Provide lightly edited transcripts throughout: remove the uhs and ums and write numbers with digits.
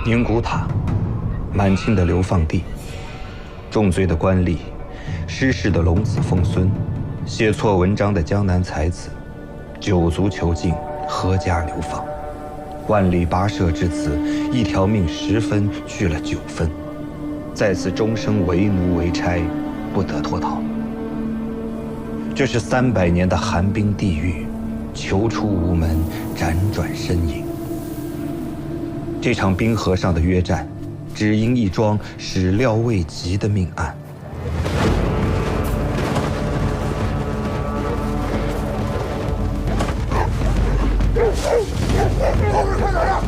宁古塔，满清的流放地，重罪的官吏，失势的龙子凤孙，写错文章的江南才子，九族囚禁，阖家流放，万里跋涉至此，一条命10分去了9分，在此终生为奴为差，不得脱逃。这是300年的寒冰地狱，囚出无门，辗转身影。这场冰河上的约战，只因一桩始料未及的命案。快点呀！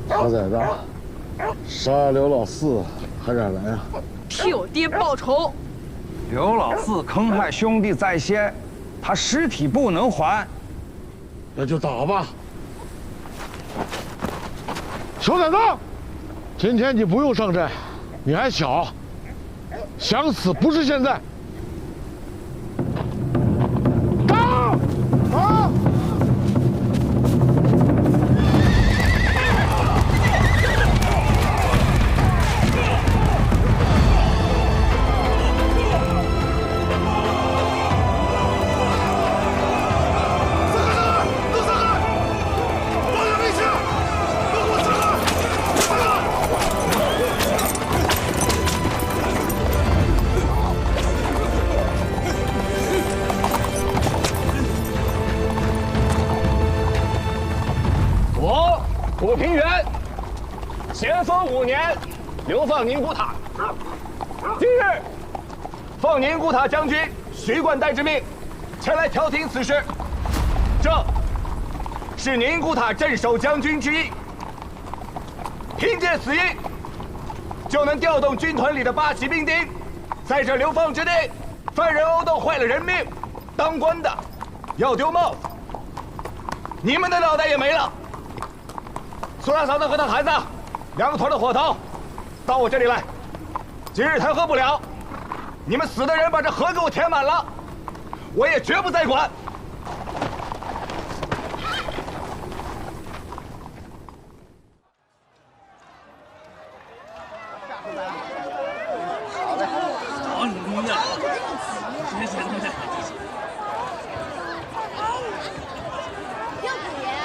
小崽子，杀刘老四还敢来啊？替我爹报仇！刘老四坑害兄弟在先，他尸体不能还，那就打吧。小崽子，今天你不用上阵，你还小，想死不是现在。打！打！武平原咸丰5年流放宁古塔，今日奉宁古塔将军徐冠代之命前来调停此事。这是宁古塔镇守将军之意，凭借此意，就能调动军团里的8旗兵丁，在这流放之地，犯人殴斗坏了人命，当官的要丢帽子，你们的脑袋也没了。苏大嫂子和她孩子2个头的伙头到我这里来，今日弹劾不了，你们死的人把这河给我填满了，我也绝不再管。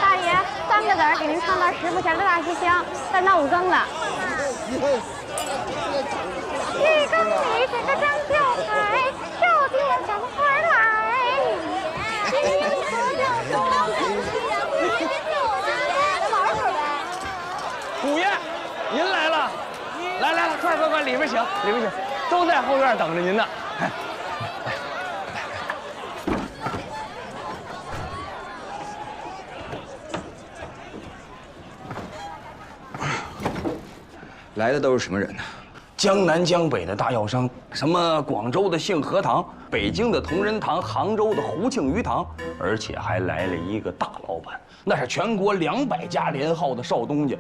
大爷，3个字给您唱到师傅前的大西厢，但到5更了。1更里这个张秀才手提了小花来，五爷，您来了，来，快，里边请，都在后院等着您呢。来的都是什么人呢？江南江北的大药商，什么广州的杏核堂，北京的同仁堂，杭州的胡庆余堂，而且还来了一个大老板，那是全国200家连号的少东家。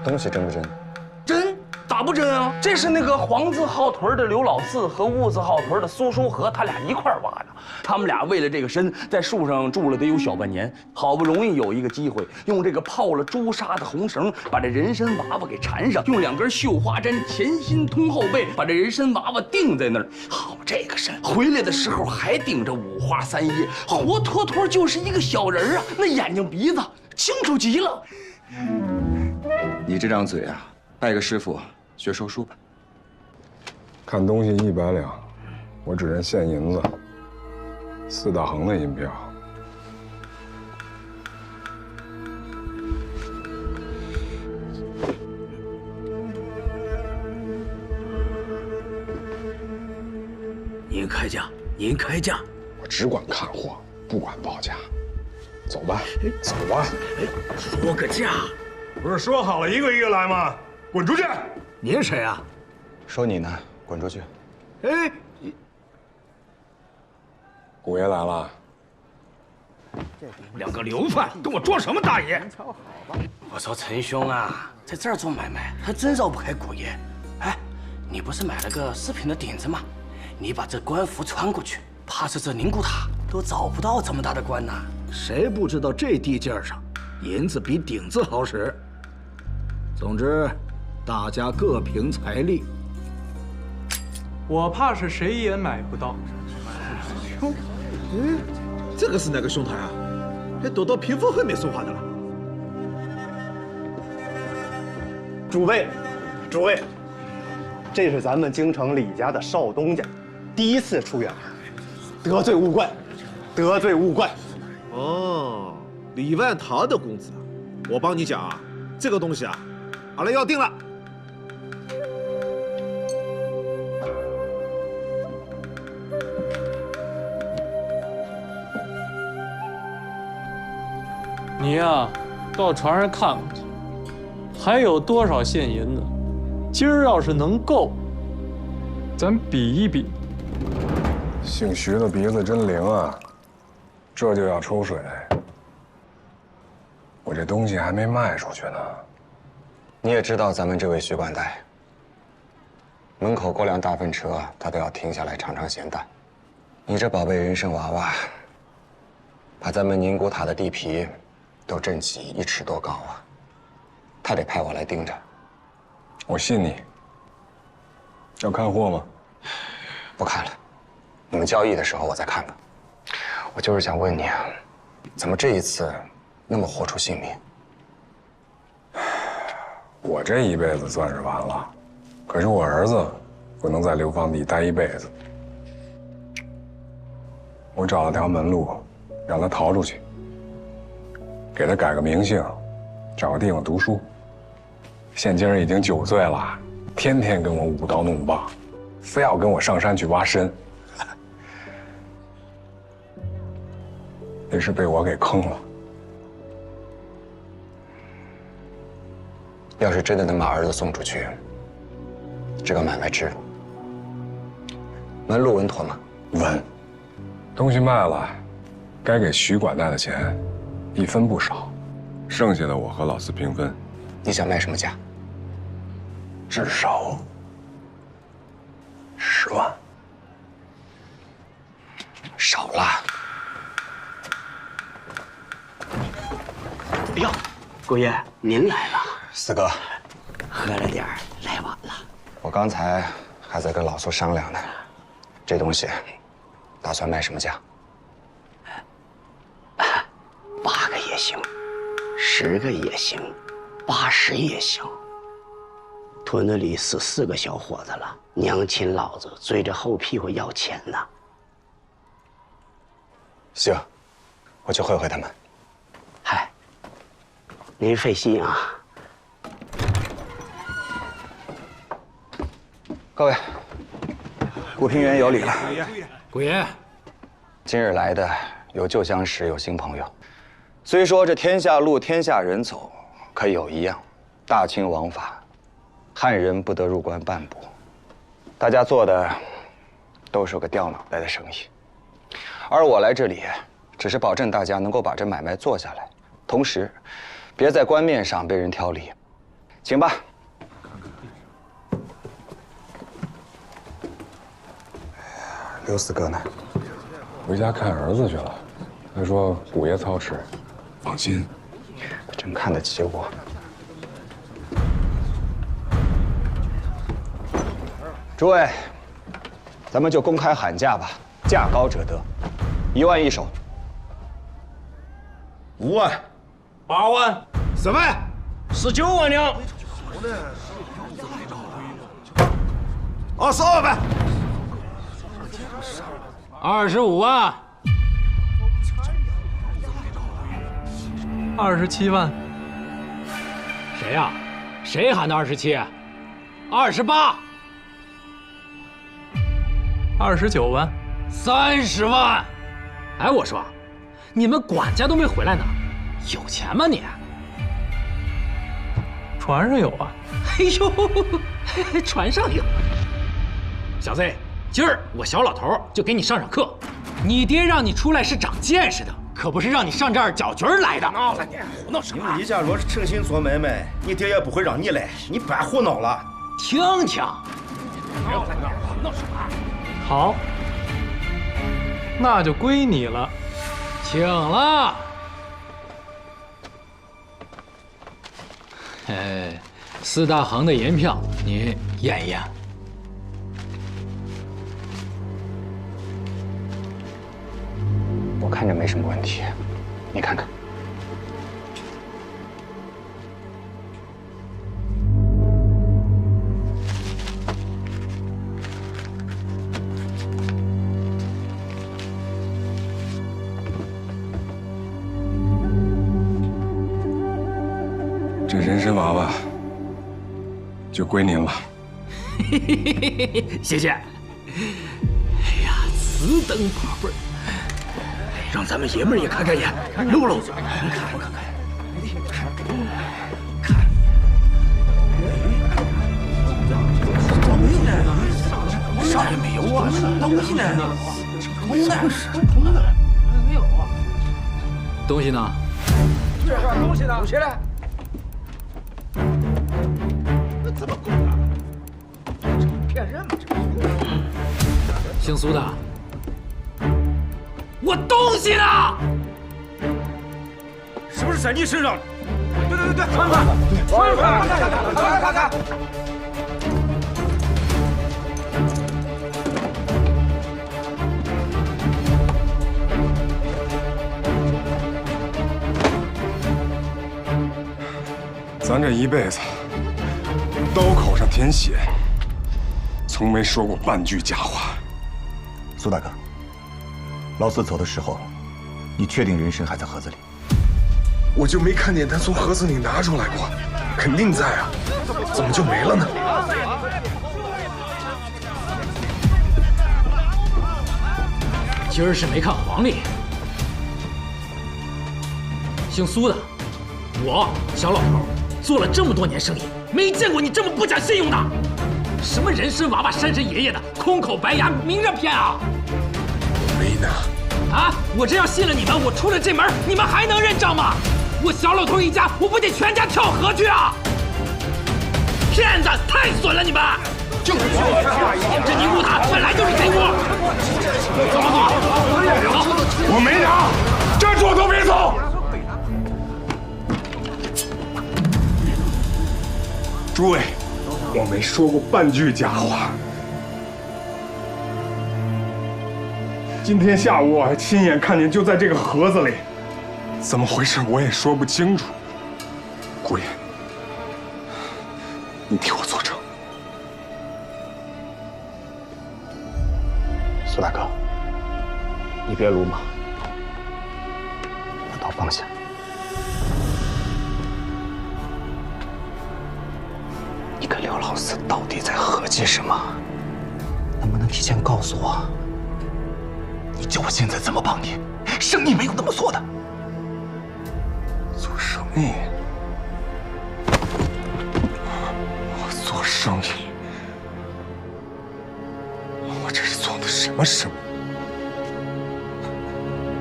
东西真不真？真？咋不真啊？这是那个黄字号屯的刘老四和兀字号屯的苏书和，他俩一块挖的。他们俩为了这个参，在树上住了得有小半年，好不容易有一个机会，用这个泡了朱砂的红绳把这人参娃娃给缠上，用2根绣花针前心通后背，把这人参娃娃定在那儿。好，这个参回来的时候还顶着5花3叶，活脱脱就是一个小人啊！那眼睛鼻子清楚极了。你这张嘴啊，拜个师傅学收书吧。看东西100两，我只认现银子，4大横的银票。开价，您开价。我只管看货，不管报价。走吧，走啊！说个价。不是说好了一个一个来吗？滚出去！您谁啊？说你呢，滚出去！哎，古爷来了。两个流贩跟我装什么大爷？我说陈兄啊，在这儿做买卖还真绕不开古爷。哎，你不是买了个饰品的顶子吗？你把这官服穿过去，怕是这宁古塔都找不到这么大的官呐。谁不知道这地界上，银子比顶子好使？总之，大家各凭财力。我怕是谁也买不到。这个是哪个兄台啊？还躲到屏风后面说话的了。诸位，这是咱们京城李家的少东家，第一次出远门，得罪勿怪，得罪勿怪。哦，李万堂的公子，我帮你讲啊，这个东西啊，好了，要定了。你呀，到船上看看去，还有多少现银子？今儿要是能够，咱比一比。姓徐的鼻子真灵啊，这就要抽水。我这东西还没卖出去呢。你也知道咱们这位徐管带，门口过辆大粪车，他都要停下来尝尝咸淡。你这宝贝人参娃娃，把咱们宁古塔的地皮都震起1尺多高啊！他得派我来盯着。我信你。要看货吗？不看了，你们交易的时候我再看吧。我就是想问你啊，怎么这一次那么豁出性命？我这一辈子算是完了，可是我儿子不能在流放地待一辈子。我找了条门路，让他逃出去，给他改个名姓，找个地方读书。现今儿已经9岁了，天天跟我舞刀弄棒，非要跟我上山去挖参。那是被我给坑了。要是真的能把儿子送出去，这个买卖值。门路稳妥吗？稳。东西卖了，该给徐管带的钱1分不少，剩下的我和老四平分。你想卖什么价？至少10万。少了。哎呦，姑爷您来了。四哥，喝了点儿，来晚了。我刚才还在跟老苏商量呢，这东西打算卖什么价？8个也行，10个也行，80也行。屯子里死4个小伙子了，娘亲老子追着后屁股要钱呢。行，我去会会他们。嗨，您费心啊。各位，顾平原有礼了。顾爷，今日来的有旧相识，有新朋友。虽说这天下路，天下人走，可有一样，大清王法，汉人不得入关半步。大家做的都是个掉脑袋的生意，而我来这里，只是保证大家能够把这买卖做下来，同时，别在官面上被人挑理。请吧。刘四哥呢？回家看儿子去了。他说古爷操持，放心。真看得起我。诸位，咱们就公开喊价吧，价高者得，1万1手。5万，8万，10万，19万两。 22万，25万，27万。谁呀？谁喊的27？28。29万。30万！哎，我说，你们管家都没回来呢，有钱吗你？船上有啊。哎呦，船上有。小子，今儿我小老头就给你上课。你爹让你出来是长见识的，可不是让你上这儿搅局来的。闹了你，胡闹什么？你假如是诚心做买卖，你爹也不会让你来，你别胡闹了。听听。闹了，闹什么？好，那就归你了，请了。4大行的银票，你验一验。我看着没什么问题，你看看。这人参娃娃就归您了。谢谢。哎呀，此等宝贝儿，让咱们爷们儿也看看眼，露露嘴，你看看看。啥也没有啊，东西呢？空的，没有啊。东西呢？东西呢？东西呢？那怎么够的？骗人吗？姓苏的，我东西呢？是不是在你身上？对，穿看，看。咱这一辈子，刀口上舔血，从没说过半句假话。苏大哥，老四走的时候，你确定人参还在盒子里？我就没看见他从盒子里拿出来过，肯定在啊，怎么就没了呢？今儿是没看黄历。姓苏的，我小老头做了这么多年生意，没见过你这么不讲信用的。什么人参娃娃、山参爷爷的，空口白牙，明着骗啊！我没拿。啊！我这要信了你们，我出了这门，你们还能认账吗？我小老头一家，我不得全家跳河去啊！骗子，太损了你们！就是这尼姑塔本来就是贼窝。走，我没拿，站住都别走！诸位，我没说过半句假话。今天下午我还亲眼看见，就在这个盒子里，怎么回事我也说不清楚。姑爷，你替我作证。苏大哥，你别鲁莽，把刀放下。你跟刘老四到底在合计什么？能不能提前告诉我？你叫我现在怎么帮你？生意没有那么做的。做生意？我做生意？我这是做的什么生意？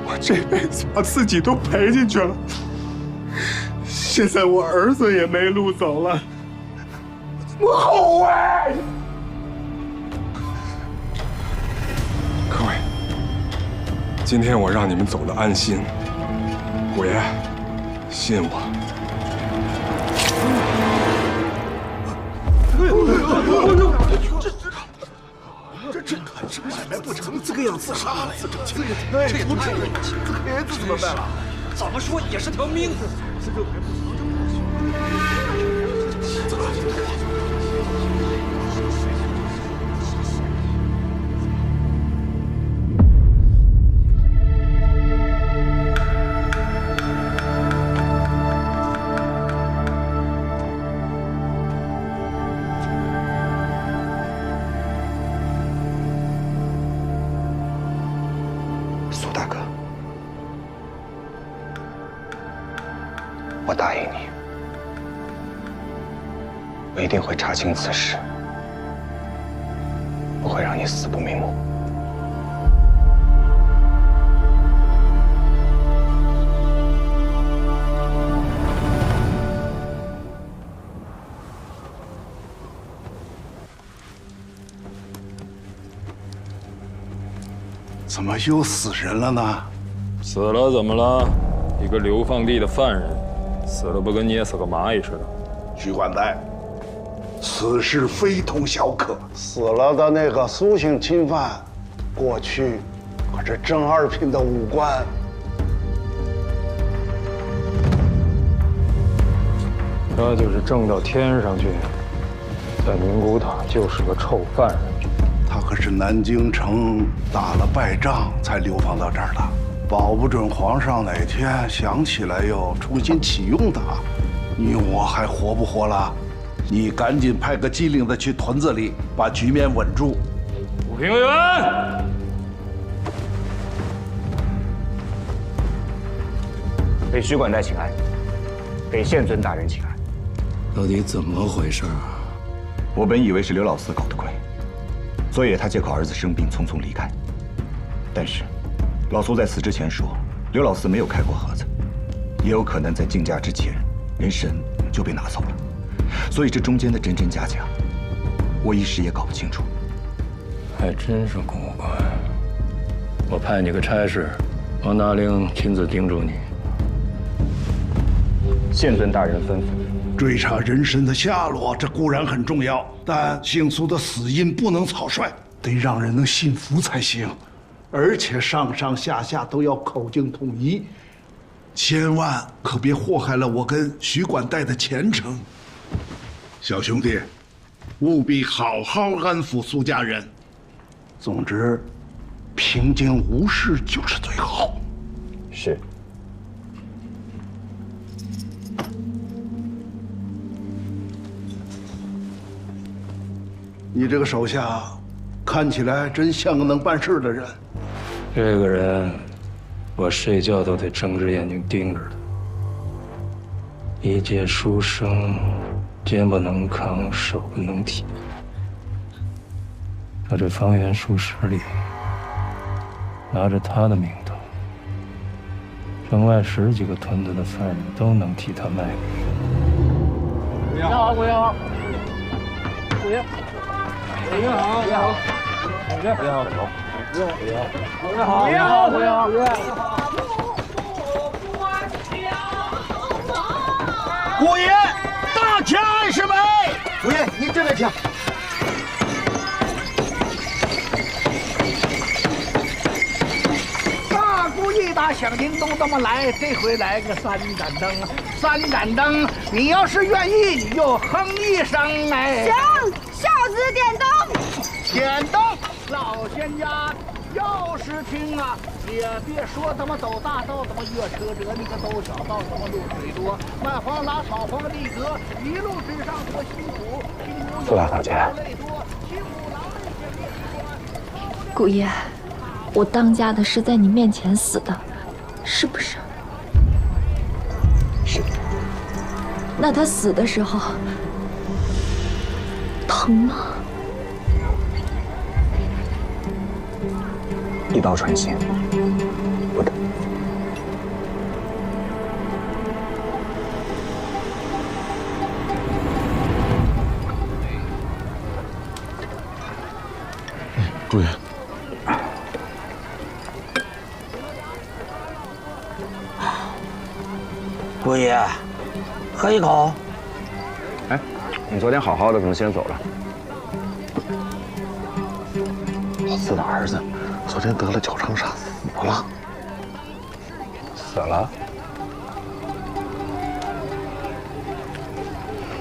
我这辈子把自己都赔进去了，现在我儿子也没路走了，我后悔。各位，今天我让你们走得安心，虎爷，信我。这买卖不成，这个样自杀了，这也不至于，这孩子怎么办了？怎么说也是条命。答应你，我一定会查清此事，不会让你死不瞑目。怎么又死人了呢？死了怎么了？一个流放地的犯人，死了不跟捏死个蚂蚁似的？徐冠带，此事非同小可。死了的那个苏姓钦犯，过去可是正二品的武官。他就是挣到天上去，在宁古塔就是个臭犯人。他可是南京城打了败仗才流放到这儿的，保不准皇上哪天想起来又重新启用他，你我还活不活了？你赶紧派个机灵的去屯子里把局面稳住。武平原，给徐管带请安，给县尊大人请安。到底怎么回事啊？我本以为是刘老四搞的鬼，所以他借口儿子生病匆匆离开。但是，老苏在死之前说，刘老四没有开过盒子，也有可能在竞价之前，人参就被拿走了。所以这中间的真真假假，我一时也搞不清楚。还真是古怪。我派你个差事，王大令亲自盯住你。县尊大人吩咐。追查人参的下落，这固然很重要，但姓苏的死因不能草率，得让人能信服才行。而且上上下下都要口径统一，千万可别祸害了我跟徐管带的前程。小兄弟，务必好好安抚苏家人。总之，平静无事就是最好。是。你这个手下，看起来真像个能办事的人。这个人，我睡觉都得睁着眼睛盯着他。一介书生，肩不能扛，手不能提。他这方圆数十里，拿着他的名头，城外10几个屯子的犯人都能替他卖命。你好，姑爷好。姑爷。你好，你好，你好，你好，你好，你好，你好，你好。姑爷，大天安是美。姑爷，您这边请。大姑一打响叮咚这么来，这回来个3盏灯，3盏灯，你要是愿意，你就哼一声哎。行，孝子点灯。点灯，老仙家要是听啊，也别说他妈走大道，他妈越车辙，你个走小道，他妈路水多，卖黄拉草黄地格，一路之上多辛苦。苏大小姐，姑爷，我当家的是在你面前死的，是不是？是。那他死的时候疼吗？一刀穿心，不疼。主爷，姑爷，喝一口。哎，你昨天好好的，怎么先走了？老四的儿子昨天得了脚长痧，死了。死了？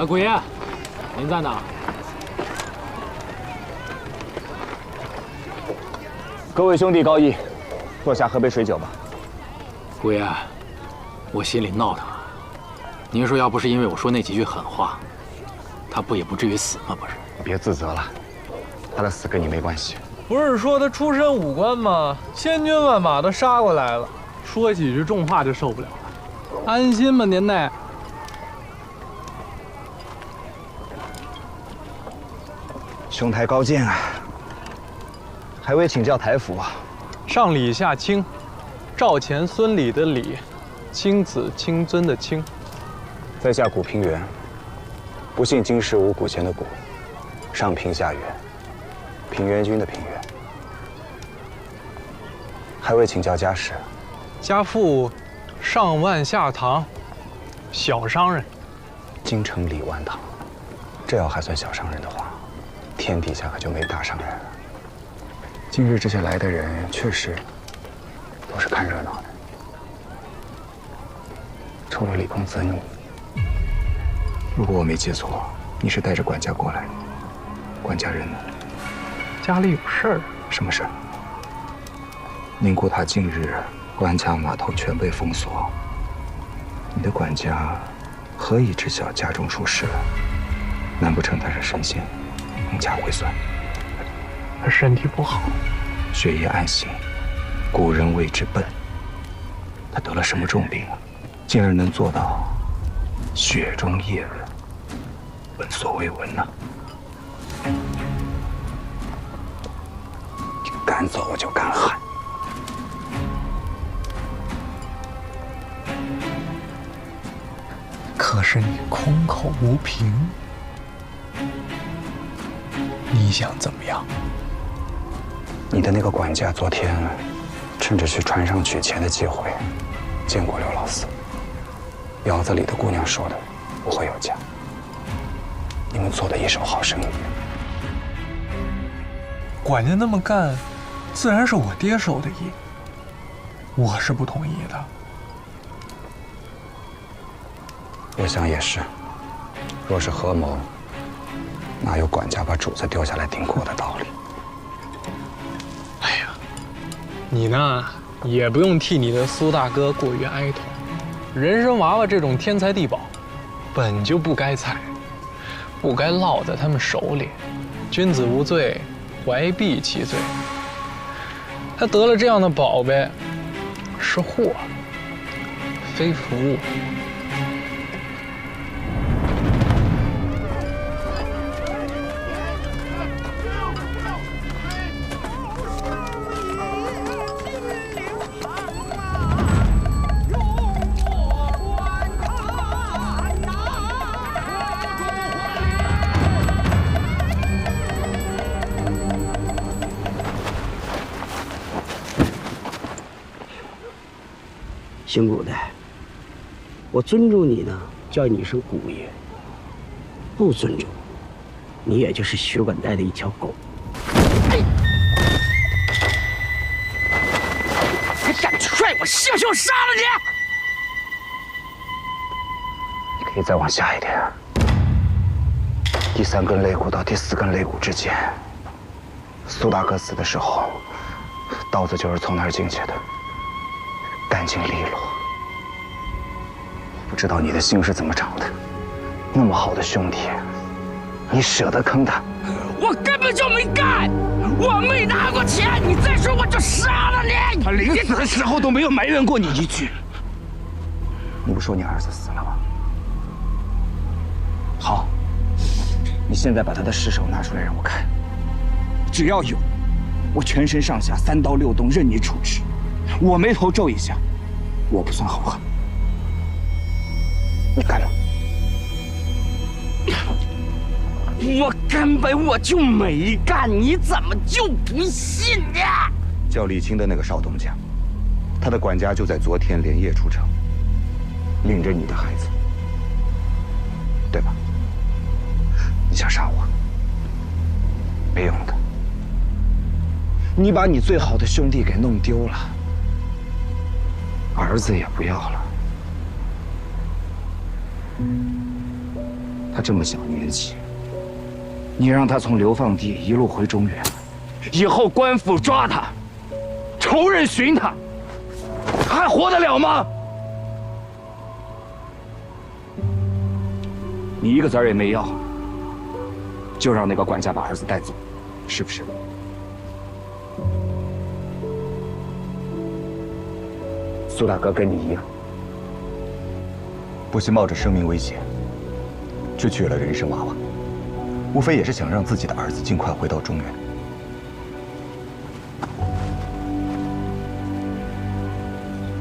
姑爷，您在哪？各位兄弟高义，坐下喝杯水酒吧。姑爷，我心里闹腾啊。您说要不是因为我说那几句狠话，他不也不至于死吗？不是？别自责了，他的死跟你没关系。不是说他出身武官吗？千军万马都杀过来了，说几句重话就受不了了。安心吧您，那兄台高见啊！还未请教台府啊。上礼下卿，赵钱孙李的李，卿子卿尊的卿。在下古平原，不幸今世无古钱的古，上平下元，平原君的平原。还未请教家世。家父上万下堂，小商人。京城里万堂，这要还算小商人的话，天底下可就没大商人了。今日这些来的人，确实都是看热闹的。除了李公子你，如果我没记错，你是带着管家过来的。管家人呢？家里有事儿。什么事儿？宁古塔近日关卡码头全被封锁，你的管家何以知晓家中出事了？难不成他是神仙，蒙假会算？他身体不好，血液暗行，古人谓之笨。他得了什么重病啊？竟然能做到雪中叶人，闻所未闻呢？你敢走我就敢喊。可是你空口无凭，你想怎么样？你的那个管家昨天趁着去船上取钱的机会，见过刘老四。窑子里的姑娘说的不会有假。你们做的一手好生意。管家那么干，自然是我爹受的益，我是不同意的。我想也是，若是合谋，哪有管家把主子丢下来顶锅的道理？哎呀，你呢也不用替你的苏大哥过于哀痛。人参娃娃这种天才地宝，本就不该采，不该落在他们手里。君子无罪，怀璧其罪。他得了这样的宝贝，是祸，非福。姓古的，我尊重你呢，叫你一声古爷；不尊重，你也就是血管带的一条狗。还敢踹我，信不信我杀了你？你可以再往下一点，第3根肋骨到第4根肋骨之间。苏大哥死的时候，刀子就是从那儿进去的。干净利落，不知道你的心是怎么长的。那么好的兄弟，你舍得坑他？我根本就没干，我没拿过钱。你再说我就杀了你！他临死的时候都没有埋怨过你一句。你不说你儿子死了吗？好，你现在把他的尸首拿出来让我看。只要有，我全身上下3刀6洞任你处置。我眉头皱一下，我不算好汉。你干吗？我根本就没干，你怎么就不信呢？叫李清的那个少东家，他的管家就在昨天连夜出城，领着你的孩子，对吧？你想杀我？没用的。你把你最好的兄弟给弄丢了。儿子也不要了，他这么小年纪，你让他从流放地一路回中原，以后官府抓他，仇人寻他，他还活得了吗？你一个子儿也没要，就让那个管家把儿子带走，是不是？苏大哥跟你一样，不惜冒着生命危险，去取了人参娃娃。无非也是想让自己的儿子尽快回到中原。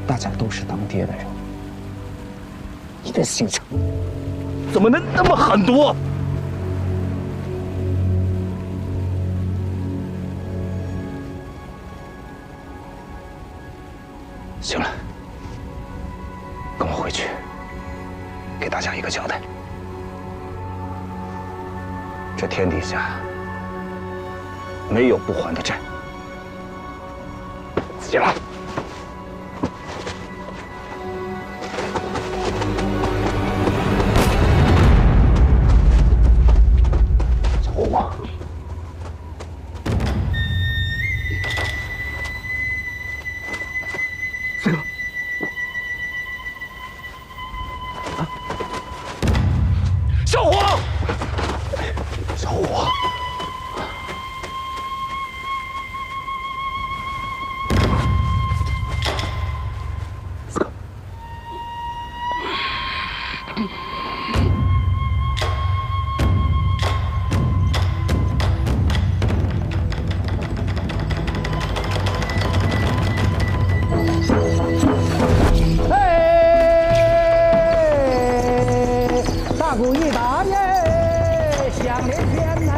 大家都是当爹的人，你的心肠怎么能那么狠毒？行了，跟我回去，给大家一个交代。这天底下没有不还的债。自己来。小伙，四哥。 小伙，小伙，四哥，大鼓一打耶，响连天呀！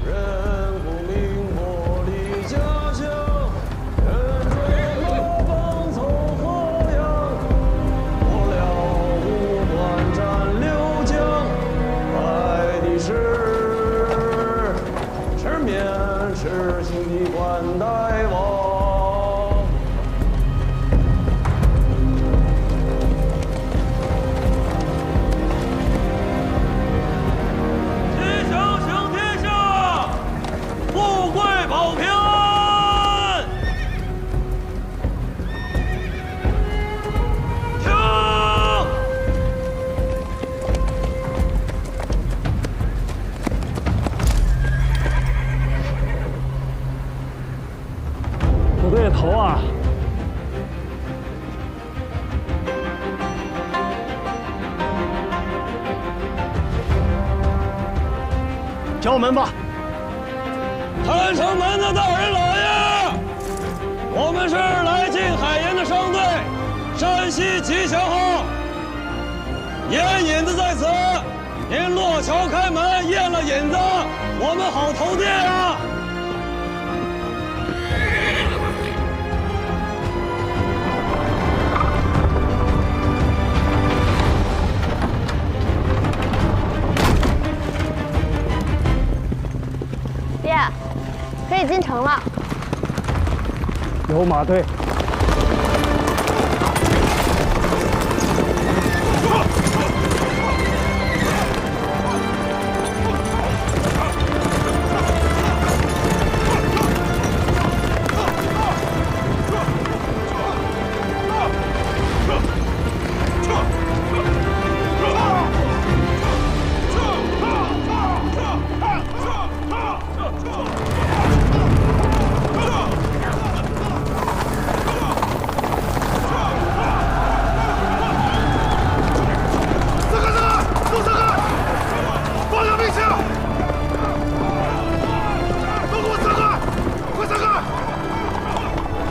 人不明我的家乡，人追高峰从河阳。过了五关斩六将，来的是吃面吃心的关大王。吉祥行天下，富贵保平安。停！部队的头啊！敲门吧！探城门的大人老爷，我们是来进海盐的商队，山西吉祥号。盐引子在此，您落桥开门，验了引子，我们好投递啊！爹，可以进城了。有马队。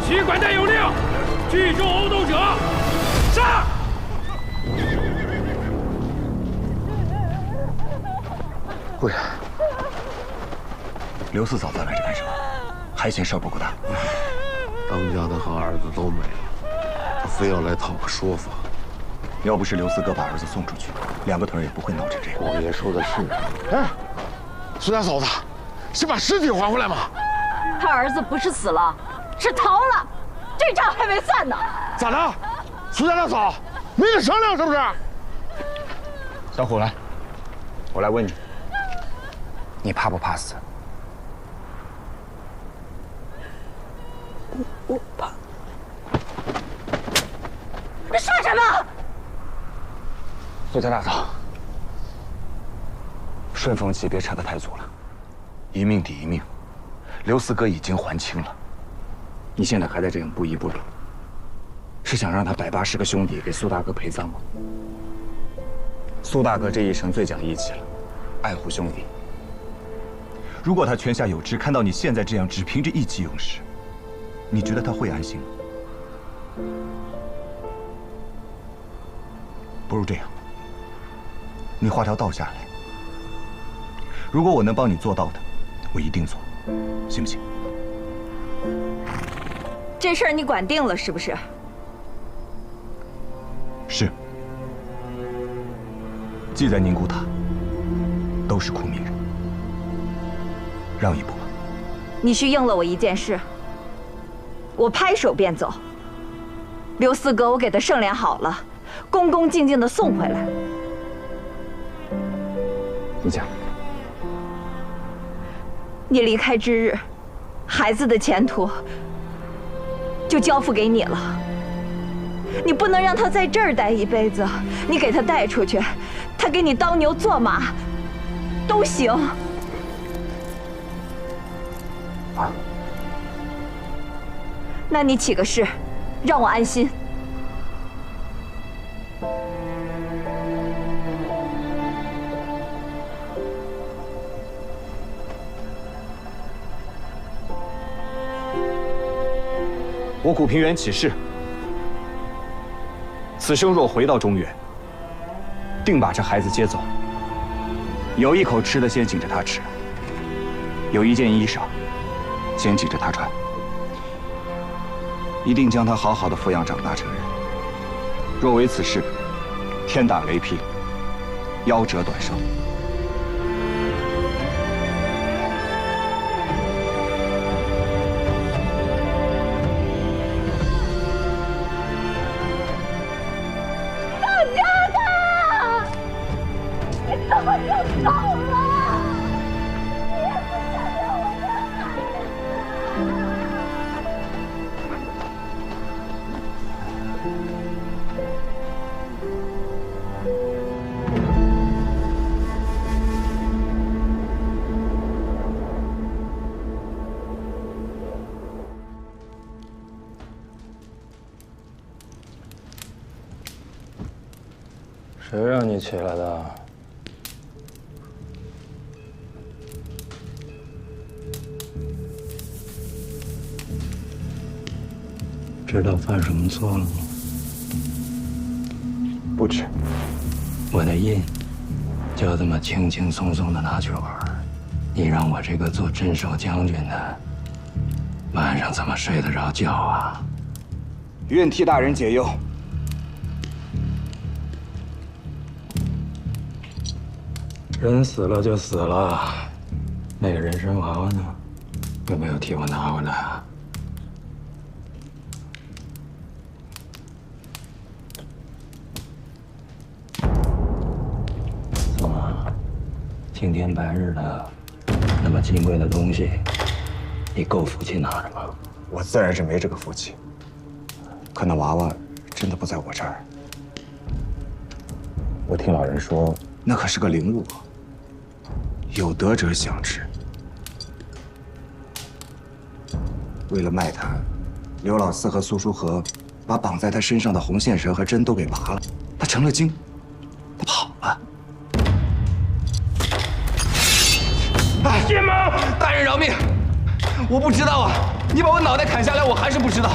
徐管带有令，聚众殴斗者，杀！夫人，刘四嫂子来这干什么？还嫌事儿不够大？当家的和儿子都没了，他非要来讨个说法。要不是刘四哥把儿子送出去，两个腿也不会闹成这样。王爷说的是。哎，苏家嫂子，先把尸体还回来嘛！他儿子不是死了，是逃了，这账还没算呢。咋的？苏家大嫂，没得商量是不是？小虎来，我来问你，你怕不怕死？我怕。你说什么？苏家大嫂，顺风旗别扯得太足了，一命抵一命，刘四哥已经还清了，你现在还在这样不依不饶，是想让他180个兄弟给苏大哥陪葬吗？苏大哥这一生最讲义气了，爱护兄弟。如果他泉下有知，看到你现在这样只凭着意气用事，你觉得他会安心吗？不如这样，你画条道下来，如果我能帮你做到的，我一定做，行不行？这事儿你管定了是不是？是。既在宁古塔，都是苦命人，让一步吧。你去应了我一件事，我拍手便走。刘四哥，我给他盛殓好了，恭恭敬敬地送回来。你讲。你离开之日，孩子的前途就交付给你了。你不能让他在这儿待一辈子，你给他带出去，他给你当牛做马，都行。啊？那你起个誓，让我安心。我古平原起誓，此生若回到中原，定把这孩子接走。有一口吃的先紧着他吃，有一件衣裳先紧着他穿，一定将他好好的抚养长大成人。若违此事，天打雷劈，夭折短寿。怎么就走了？你也不想让我们谁让你起来的？知道犯什么错了吗？不知。我的印就这么轻轻松松的拿去玩，你让我这个做镇守将军的，晚上怎么睡得着觉啊？愿替大人解忧。人死了就死了，那个人参娃娃呢？有没有替我拿回来啊？怎么，青天白日的，那么金贵的东西，你够福气拿着吗？我自然是没这个福气，可那娃娃真的不在我这儿。我听老人说，那可是个灵物，有德者享之。为了卖它，刘老四和苏书和把绑在他身上的红线绳和针都给拔了，他成了精，他跑了。天妈！大人饶命！我不知道啊，你把我脑袋砍下来，我还是不知道。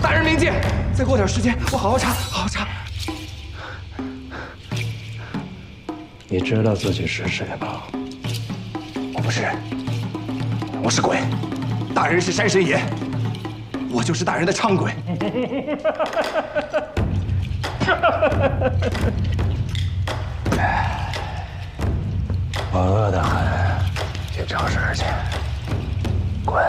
大人明鉴，再过点时间，我好好查，好好查。你知道自己是谁吗？我不是人，我是鬼。大人是山神爷，我就是大人的伥鬼。我饿得很，去找食去。滚！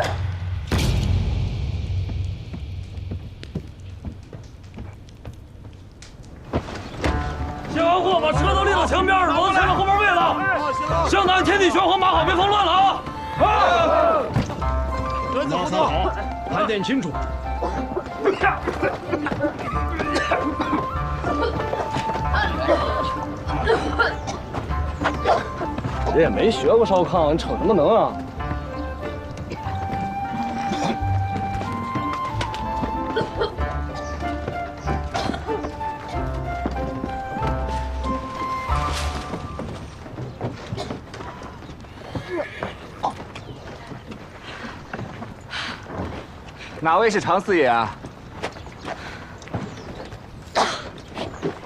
卸完货，把车都立到墙边上，挪到前面后边位子。湘南天地玄黄，码好，别慌乱了啊！人子不多，盘点清楚。你也没学过烧炕，你逞什么能啊？哪位是常四爷啊？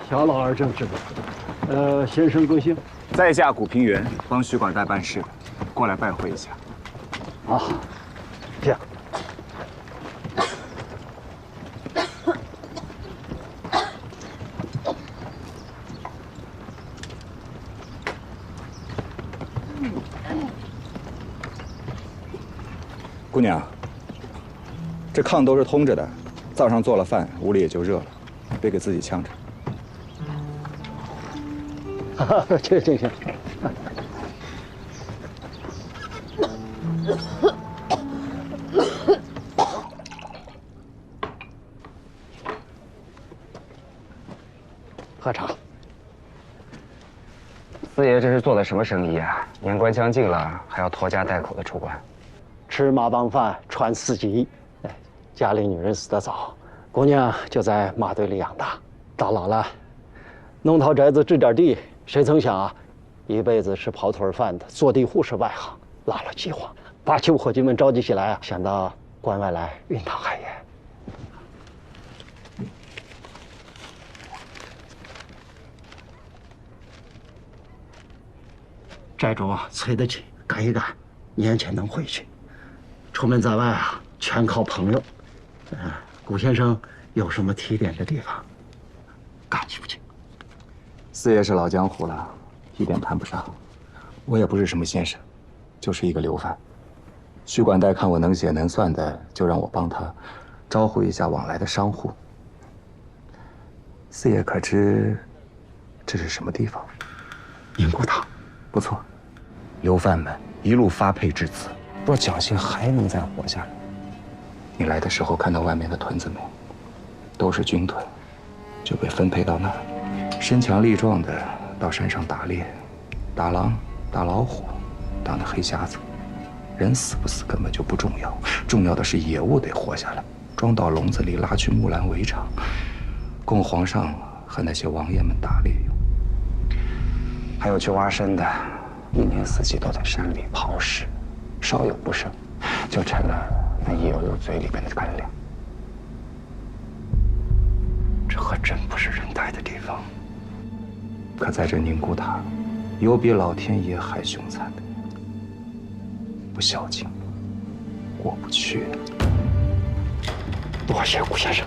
小老儿正是的。先生贵姓？在下古平原，帮徐管带办事的，过来拜会一下。啊，这样。姑娘，这炕都是通着的，灶上做了饭，屋里也就热了，别给自己呛着。行。喝茶。四爷这是做了什么生意啊？年关将近了，还要拖家带口的出关。吃马帮饭，穿四季。家里女人死得早，姑娘就在马堆里养大，到老了，弄套宅子置点地。谁曾想啊，一辈子吃跑腿饭的坐地户是外行，落了计划，把旧伙计们召集起来啊，想到关外来熨烫海盐。债主催得紧，赶一赶，年前能回去。出门在外啊，全靠朋友。古先生有什么提点的地方，感激不尽。四爷是老江湖了，一点谈不上。我也不是什么先生，就是一个流贩。徐管带看我能写能算的，就让我帮他招呼一下往来的商户。四爷可知这是什么地方？宁国堂。不错，流贩们一路发配至此，若侥幸还能再活下来。你来的时候看到外面的屯子没？都是军屯，就被分配到那儿。身强力壮的到山上打猎，打狼、打老虎、打那黑匣子。人死不死根本就不重要，重要的是野物得活下来，装到笼子里拉去木兰围场，供皇上和那些王爷们打猎用。还有去挖参的，一年四季都在山里刨食，稍有不慎，就成了那野物嘴里边的干粮。这可真不是人待的地方。可在这宁古塔，有比老天爷还凶残的。不孝敬，过不去。多谢顾先生。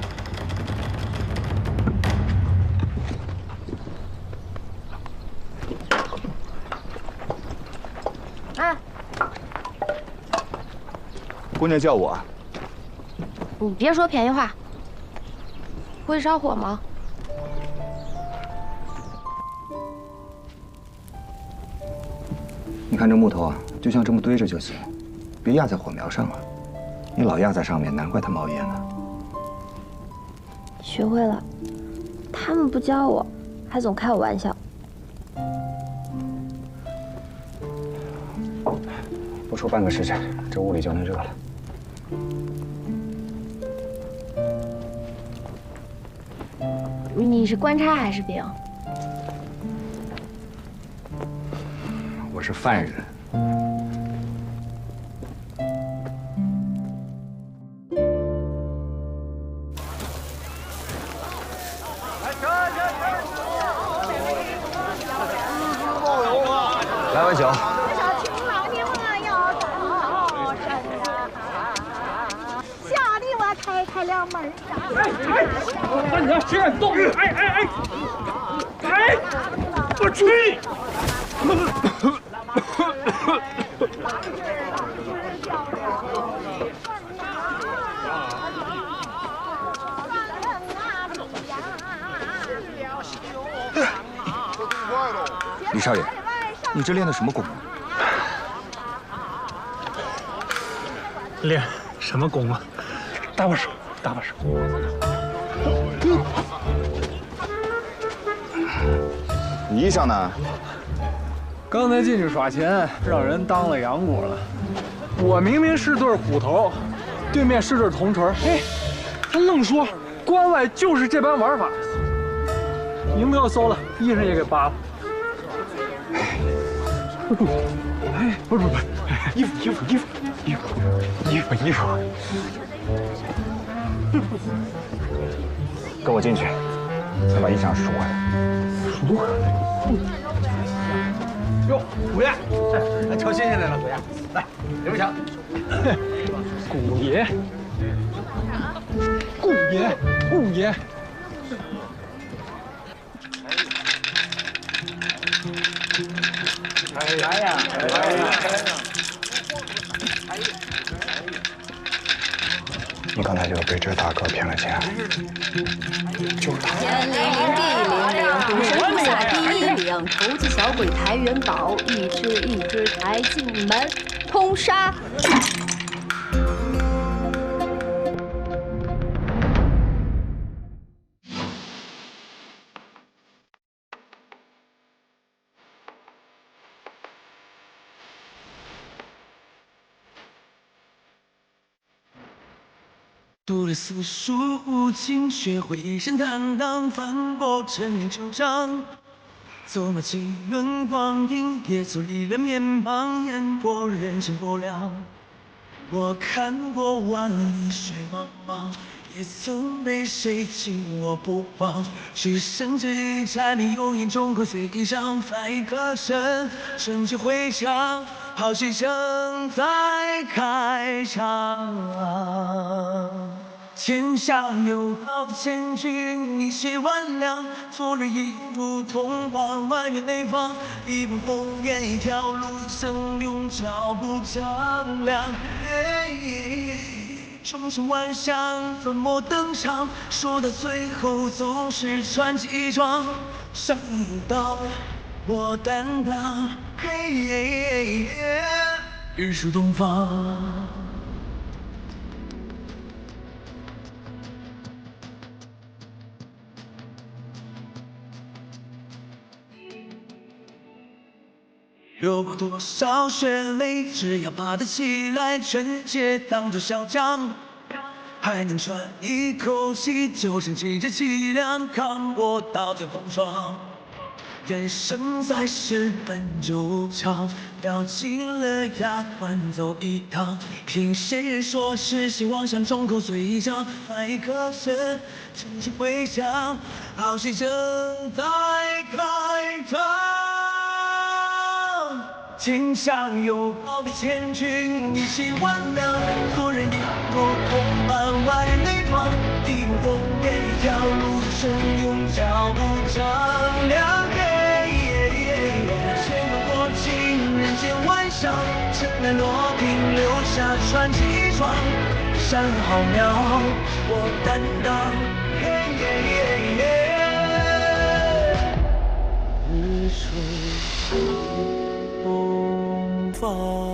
啊，姑娘叫我。你别说便宜话。会烧火吗？你看这木头啊，就像这么堆着就行，别压在火苗上啊。你老压在上面，难怪它冒烟呢。学会了，他们不教我，还总开我玩笑。不出半个时辰，这屋里就能热了。你是官差还是兵？我是犯人。来碗酒。吓得我拆开了门。那你要谁敢动？哎！我去！李少爷，你这练的什么功啊？练什么功啊？搭把手，搭把手。你衣裳呢？刚才进去耍钱，让人当了洋果了。我明明是对虎头，对面是对铜锤，哎，他愣说关外就是这般玩法。银票搜了，衣裳也给扒了。哎，不是，衣服。跟我进去，再把衣裳赎回来。赎回来？哟，古爷，来挑新鲜来了，古爷，来，刘文强。古爷，顾爷，顾爷。来呀！你刚才就被这大哥骗了钱，就是他。天灵灵地灵灵，赌神菩萨第一灵，投机小鬼抬元宝，一只一只抬进门，通杀。读了四书五经，学会一身坦荡，翻过陈年旧账，走马几轮光阴，也走一人面庞，演过人生薄凉。我看过万里水茫茫，也曾被谁紧握不放。许生这一柴米油盐中口随意上，翻一个身，升起回响，好戏正在开场。天下有好千军，一血万两。昨日一如同往万源内方，一步烽烟，一条路，生永照不丈量。众生万象，粉墨登场，说到最后总是传奇一桩。上不到我担当，日出东方。有多少血泪，只要爬得起来，纯洁当作嚣张，还能喘一口气，就剩起这凄凉，扛过刀剑风霜。人生在世本就长，咬紧了牙关走一趟。凭谁说是希望像众口随意讲，翻一个身，真情回响，好戏正在开场。天下有好比千军，一气万两。昨日一如同万万人内方，一步烽烟，一条路，生永照不丈量。千古过尽，人间万象，尘埃落定，留下传奇一桩。山河浩渺，我担当。日出东方。